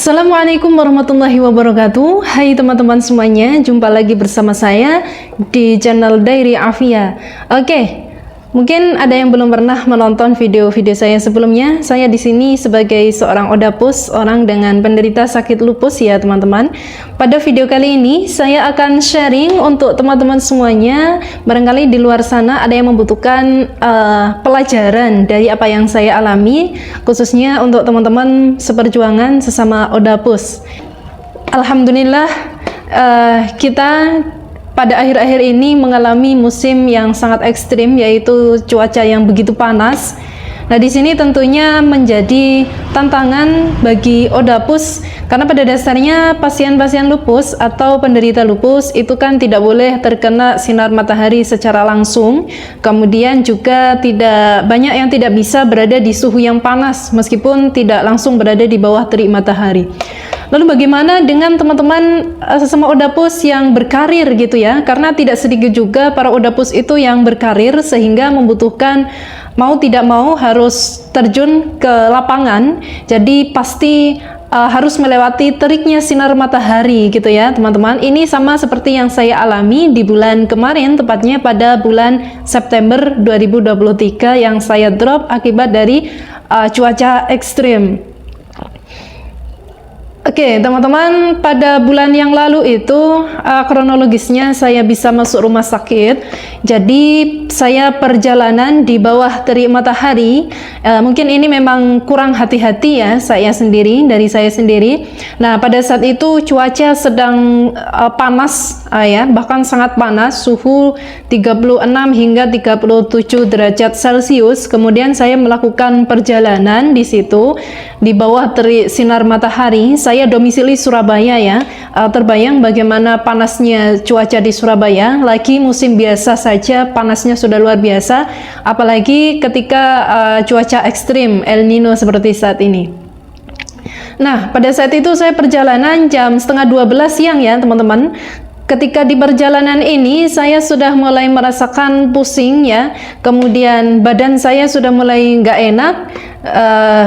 Assalamualaikum warahmatullahi wabarakatuh. Hai teman-teman semuanya, jumpa lagi bersama saya di channel Diary Afia. Mungkin ada yang belum pernah menonton video-video saya sebelumnya. Saya di sini sebagai seorang odapus, orang dengan penderita sakit lupus ya teman-teman. Pada video kali ini saya akan sharing untuk teman-teman semuanya. Barangkali di luar sana ada yang membutuhkan pelajaran dari apa yang saya alami, khususnya untuk teman-teman seperjuangan sesama odapus. Alhamdulillah kita pada akhir-akhir ini mengalami musim yang sangat ekstrim, yaitu cuaca yang begitu panas. Nah, di sini tentunya menjadi tantangan bagi odapus, karena pada dasarnya pasien-pasien lupus atau penderita lupus itu kan tidak boleh terkena sinar matahari secara langsung. Kemudian juga tidak banyak yang tidak bisa berada di suhu yang panas meskipun tidak langsung berada di bawah terik matahari. Lalu bagaimana dengan teman-teman sesama odapus yang berkarir gitu ya? Karena tidak sedikit juga para odapus itu yang berkarir sehingga membutuhkan mau tidak mau harus terjun ke lapangan. Jadi pasti harus melewati teriknya sinar matahari gitu ya teman-teman. Ini sama seperti yang saya alami di bulan kemarin, tepatnya pada bulan September 2023 yang saya drop akibat dari cuaca ekstrim. Teman-teman, pada bulan yang lalu itu kronologisnya saya bisa masuk rumah sakit. Jadi saya perjalanan di bawah terik matahari. Mungkin ini memang kurang hati-hati ya dari saya sendiri. Nah, pada saat itu cuaca sedang panas ya, bahkan sangat panas, suhu 36 hingga 37 derajat Celcius. Kemudian saya melakukan perjalanan di situ di bawah terik sinar matahari. Saya domisili Surabaya ya. Terbayang bagaimana panasnya cuaca di Surabaya. Lagi musim biasa saja panasnya sudah luar biasa, apalagi ketika cuaca ekstrim El Nino seperti saat ini. Nah, pada saat itu saya perjalanan jam setengah 12 siang ya teman-teman. Ketika di perjalanan ini saya sudah mulai merasakan pusing ya, kemudian badan saya sudah mulai nggak enak,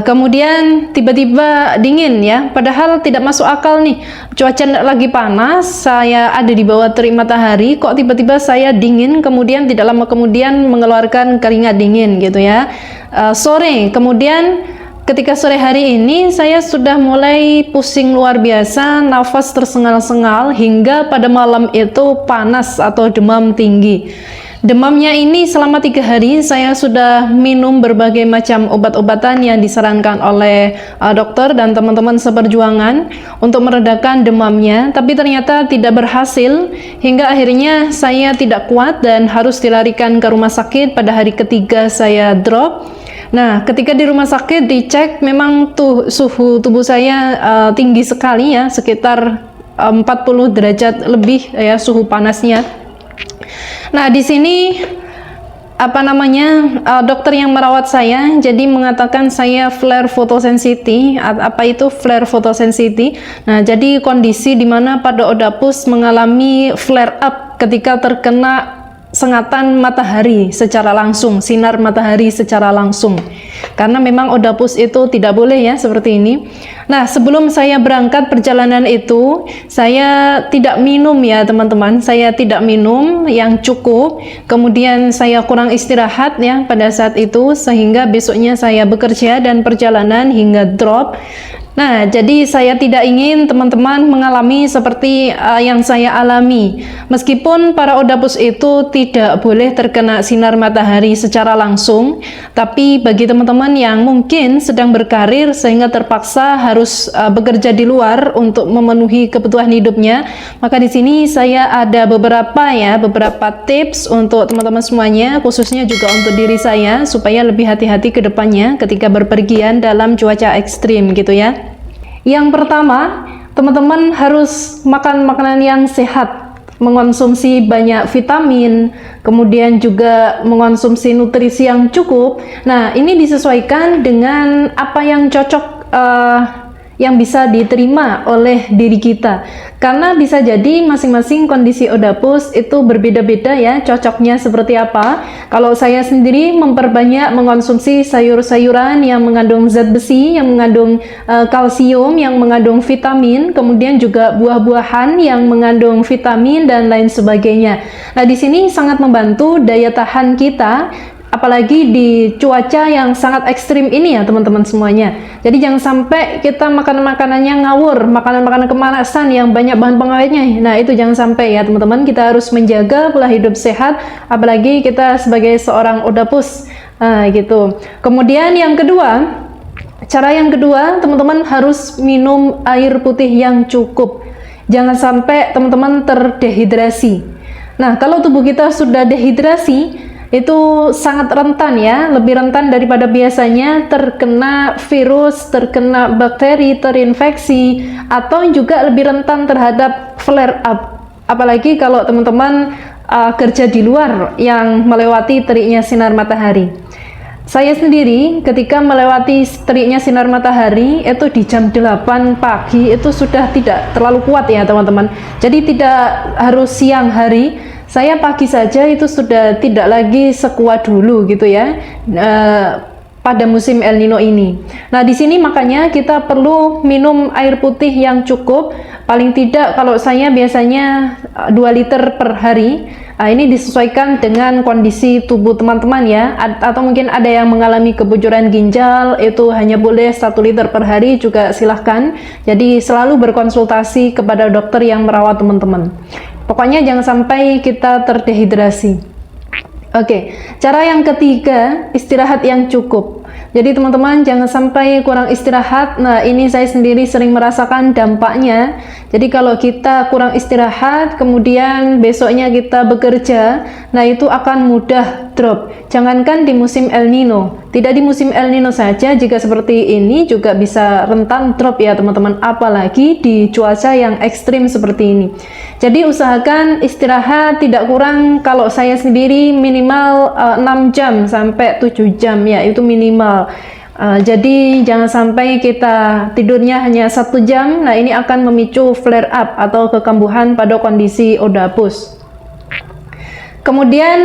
kemudian tiba-tiba dingin ya, padahal tidak masuk akal nih, cuaca lagi panas, saya ada di bawah terik matahari, kok tiba-tiba saya dingin, kemudian tidak lama kemudian mengeluarkan keringat dingin gitu ya. Ketika sore hari ini saya sudah mulai pusing luar biasa, nafas tersengal-sengal, hingga pada malam itu panas atau demam tinggi. Demamnya ini selama 3 hari saya sudah minum berbagai macam obat-obatan yang disarankan oleh dokter dan teman-teman seperjuangan untuk meredakan demamnya, tapi ternyata tidak berhasil, hingga akhirnya saya tidak kuat dan harus dilarikan ke rumah sakit pada hari ketiga saya drop. Nah, ketika di rumah sakit dicek, memang suhu tubuh saya tinggi sekali ya, sekitar 40 derajat lebih ya suhu panasnya. Nah, di sini dokter yang merawat saya jadi mengatakan saya flare photosensity. Apa itu flare photosensity? Nah, jadi kondisi di mana pada odapus mengalami flare up ketika terkena sengatan matahari secara langsung, sinar matahari secara langsung. Karena memang odapus itu tidak boleh ya seperti ini. Nah, sebelum saya berangkat perjalanan itu, saya tidak minum ya teman-teman. Saya tidak minum yang cukup. Kemudian saya kurang istirahat ya pada saat itu, sehingga besoknya saya bekerja dan perjalanan hingga drop. Nah, jadi saya tidak ingin teman-teman mengalami seperti yang saya alami. Meskipun para odapus itu tidak boleh terkena sinar matahari secara langsung, tapi bagi teman-teman yang mungkin sedang berkarir sehingga terpaksa harus bekerja di luar untuk memenuhi kebutuhan hidupnya, maka di sini saya ada beberapa tips untuk teman-teman semuanya, khususnya juga untuk diri saya, supaya lebih hati-hati ke depannya ketika berpergian dalam cuaca ekstrim gitu ya. Yang pertama, teman-teman harus makan makanan yang sehat, mengonsumsi banyak vitamin, kemudian juga mengonsumsi nutrisi yang cukup. Nah, ini disesuaikan dengan apa yang cocok, yang bisa diterima oleh diri kita. Karena bisa jadi masing-masing kondisi Oedapus itu berbeda-beda ya, cocoknya seperti apa. Kalau saya sendiri memperbanyak mengonsumsi sayur-sayuran yang mengandung zat besi, yang mengandung kalsium, yang mengandung vitamin, kemudian juga buah-buahan yang mengandung vitamin dan lain sebagainya. Nah, di sini sangat membantu daya tahan kita, apalagi di cuaca yang sangat ekstrim ini ya teman-teman semuanya. Jadi jangan sampai kita makan makanannya ngawur, makanan-makanan kemanasan yang banyak bahan pengawetnya. Nah, itu jangan sampai ya teman-teman. Kita harus menjaga pola hidup sehat, apalagi kita sebagai seorang Oedapus. Nah, gitu. Kemudian yang kedua, cara yang kedua, teman-teman harus minum air putih yang cukup. Jangan sampai teman-teman terdehidrasi. Nah, kalau tubuh kita sudah dehidrasi, itu sangat rentan ya, lebih rentan daripada biasanya terkena virus, terkena bakteri, terinfeksi, atau juga lebih rentan terhadap flare up. Apalagi kalau teman-teman kerja di luar yang melewati teriknya sinar matahari. Saya sendiri ketika melewati teriknya sinar matahari itu di jam 8 pagi itu sudah tidak terlalu kuat ya teman-teman. Jadi tidak harus siang hari. Saya pagi saja itu sudah tidak lagi sekuat dulu gitu ya pada musim El Nino ini. Nah, di sini makanya kita perlu minum air putih yang cukup, paling tidak kalau saya biasanya 2 liter per hari. Nah, ini disesuaikan dengan kondisi tubuh teman-teman ya, atau mungkin ada yang mengalami kebocoran ginjal, itu hanya boleh 1 liter per hari juga silahkan. Jadi selalu berkonsultasi kepada dokter yang merawat teman-teman. Pokoknya jangan sampai kita terdehidrasi. Oke, cara yang ketiga, istirahat yang cukup. Jadi teman-teman jangan sampai kurang istirahat. Nah, ini saya sendiri sering merasakan dampaknya. Jadi kalau kita kurang istirahat, kemudian besoknya kita bekerja, nah itu akan mudah drop. Jangankan di musim El Nino, tidak di musim El Nino saja, jika seperti ini juga bisa rentan drop ya teman-teman, apalagi di cuaca yang ekstrim seperti ini. Jadi usahakan istirahat tidak kurang, kalau saya sendiri minimal 6 jam sampai 7 jam ya, itu minimal. Jadi jangan sampai kita tidurnya hanya 1 jam. Nah, ini akan memicu flare up atau kekambuhan pada kondisi Oedapus. Kemudian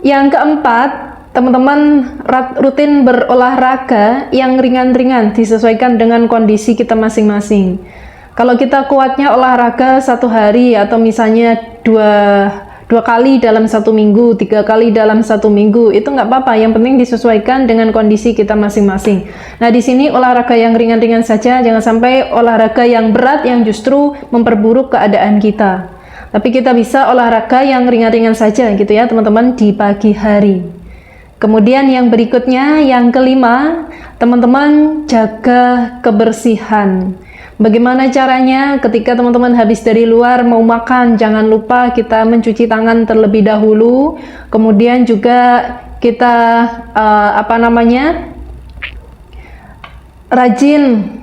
yang keempat, teman-teman rutin berolahraga yang ringan-ringan disesuaikan dengan kondisi kita masing-masing. Kalau kita kuatnya olahraga 1 hari atau misalnya dua kali dalam 1 minggu, 3 kali dalam 1 minggu, itu nggak apa-apa. Yang penting disesuaikan dengan kondisi kita masing-masing. Nah, di sini olahraga yang ringan-ringan saja, jangan sampai olahraga yang berat yang justru memperburuk keadaan kita. Tapi kita bisa olahraga yang ringan-ringan saja gitu ya teman-teman di pagi hari. Kemudian yang berikutnya, yang kelima, teman-teman jaga kebersihan. Bagaimana caranya? Ketika teman-teman habis dari luar mau makan, jangan lupa kita mencuci tangan terlebih dahulu. Kemudian juga kita rajin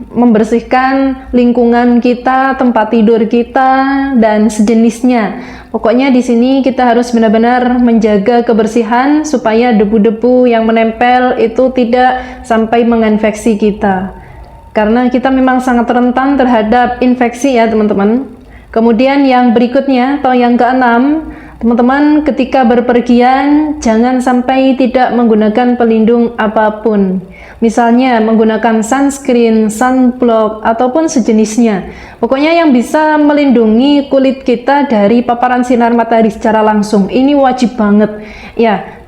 membersihkan lingkungan kita, tempat tidur kita dan sejenisnya. Pokoknya di sini kita harus benar-benar menjaga kebersihan supaya debu-debu yang menempel itu tidak sampai menginfeksi kita. Karena kita memang sangat rentan terhadap infeksi ya teman-teman. Kemudian yang berikutnya atau yang keenam, teman-teman ketika berpergian jangan sampai tidak menggunakan pelindung apapun. Misalnya menggunakan sunscreen, sunblock ataupun sejenisnya. Pokoknya yang bisa melindungi kulit kita dari paparan sinar matahari secara langsung. Ini wajib banget ya.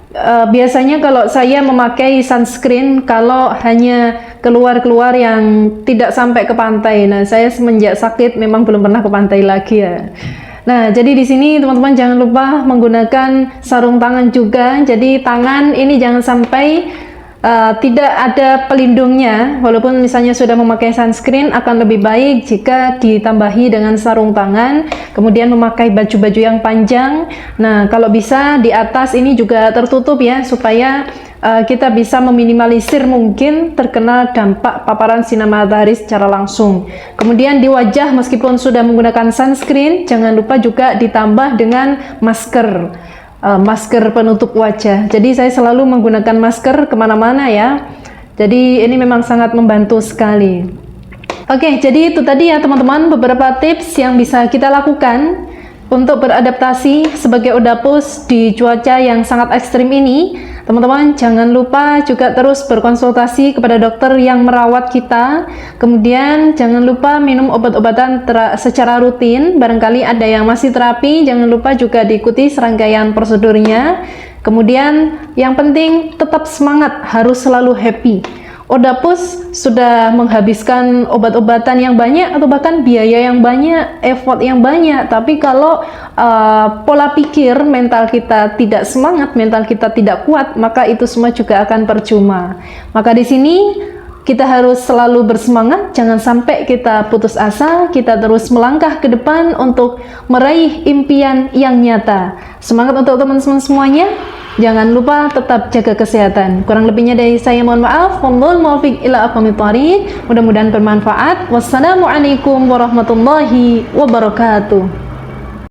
Biasanya kalau saya memakai sunscreen kalau hanya keluar-keluar yang tidak sampai ke pantai. Nah, saya semenjak sakit memang belum pernah ke pantai lagi ya. Nah, jadi di sini teman-teman jangan lupa menggunakan sarung tangan juga. Jadi tangan ini jangan sampai tidak ada pelindungnya. Walaupun misalnya sudah memakai sunscreen, akan lebih baik jika ditambahi dengan sarung tangan, kemudian memakai baju-baju yang panjang. Nah, kalau bisa di atas ini juga tertutup ya, supaya kita bisa meminimalisir mungkin terkena dampak paparan sinar matahari secara langsung. Kemudian di wajah, meskipun sudah menggunakan sunscreen, jangan lupa juga ditambah dengan masker. Masker penutup wajah. Jadi saya selalu menggunakan masker kemana-mana ya. Jadi ini memang sangat membantu sekali. Oke, jadi itu tadi ya teman-teman beberapa tips yang bisa kita lakukan untuk beradaptasi sebagai Odapus di cuaca yang sangat ekstrim ini. Teman-teman jangan lupa juga terus berkonsultasi kepada dokter yang merawat kita. Kemudian jangan lupa minum obat-obatan secara rutin. Barangkali ada yang masih terapi, jangan lupa juga diikuti serangkaian prosedurnya. Kemudian yang penting tetap semangat, harus selalu happy. Odapus sudah menghabiskan obat-obatan yang banyak atau bahkan biaya yang banyak, effort yang banyak, tapi kalau pola pikir mental kita tidak semangat, mental kita tidak kuat, maka itu semua juga akan percuma. Maka di sini kita harus selalu bersemangat, jangan sampai kita putus asa, kita terus melangkah ke depan untuk meraih impian yang nyata. Semangat untuk teman-teman semuanya. Jangan lupa tetap jaga kesehatan. Kurang lebihnya dari saya mohon maaf. Wallahul muwaffiq ila aqwamit thoriq. Mudah-mudahan bermanfaat. Wassalamualaikum warahmatullahi wabarakatuh.